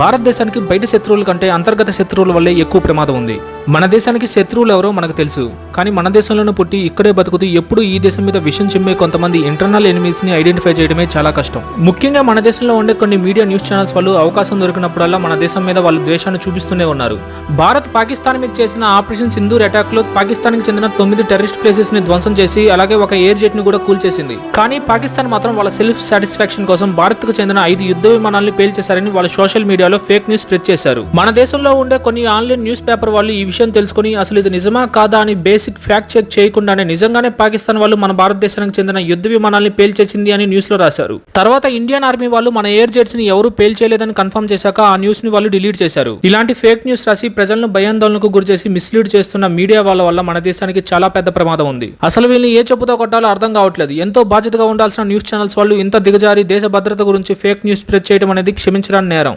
భారతదేశానికి బయట శత్రువుల కంటే అంతర్గత శత్రువుల వల్లే ఎక్కువ ప్రమాదం ఉంది. మన దేశానికి శత్రువులు ఎవరో మనకు తెలుసు, కానీ మన దేశంలోనే పుట్టి ఇక్కడే బతుకుతూ ఎప్పుడు ఈ దేశం మీద విషం చిమ్మే కొంతమంది ఇంటర్నల్ ఎనిమీస్ ని ఐడెంటిఫై చేయడమే చాలా కష్టం. ముఖ్యంగా మన దేశంలో ఉండే కొన్ని మీడియా న్యూస్ ఛానల్స్ వాళ్ళు అవకాశం దొరికినప్పుడల్లా మన దేశం మీద వాళ్ళు ద్వేషాన్ని చూపిస్తూనే ఉన్నారు. భారత్ పాకిస్తాన్ మీద చేసిన ఆపరేషన్ సింధూర్ అటాక్ లో పాకిస్తాన్ కి చెందిన 9 టెర్రరిస్ట్ ప్లేసెస్ ని ధ్వంసం చేసి అలాగే ఒక ఎయిర్ జెట్ ని కూడా కూల్చేసింది. కానీ పాకిస్తాన్ మాత్రం వాళ్ళ సెల్ఫ్ సాటిస్ఫాక్షన్ కోసం భారత్ కు చెందిన 5 యుద్ధ విమానాలను పేల్చేశారని వాళ్ళు సోషల్ మీడియాలో ఫేక్ న్యూస్ స్ప్రెడ్ చేశారు. మన దేశంలో ఉండే కొన్ని ఆన్లైన్ న్యూస్ పేపర్ వాళ్ళు ఈ విషయం తెలుసుకుని అసలు ఇది నిజమా కాదా అని బేసిక్ ఫ్యాక్ట్ చెక్ చేయకుండానే నిజంగానే పాకిస్తాన్ వాళ్ళు మన భారతదేశానికి చెందిన యుద్ధ విమానాలను పేల్చేసింది అని న్యూస్ లో రాశారు. తర్వాత ఇండియన్ ఆర్మీ వాళ్ళు మన ఎయిర్ జెట్స్ ని ఎవరు పేల్చేయలేదని కన్ఫర్మ్ చేశాక ఆ న్యూస్ ని వాళ్ళు డిలీట్ చేశారు. ఇలాంటి ఫేక్ న్యూస్ రాసి ప్రజలను భయాందోళనకు గురిచేసి మిస్లీడ్ చేస్తున్న మీడియా వాళ్ళ వల్ల మన దేశానికి చాలా పెద్ద ప్రమాదం ఉంది. అసలు వీళ్ళని ఏ చెప్పుతో కొట్టాలో అర్థం కావట్లేదు. ఎంతో బాధ్యతగా ఉండాల్సిన న్యూస్ ఛానల్స్ వాళ్ళు ఇంత దిగజారి దేశ భద్రత గురించి ఫేక్ న్యూస్ స్ప్రెడ్ చేయడం అనేది క్షమించడానికి నేరం.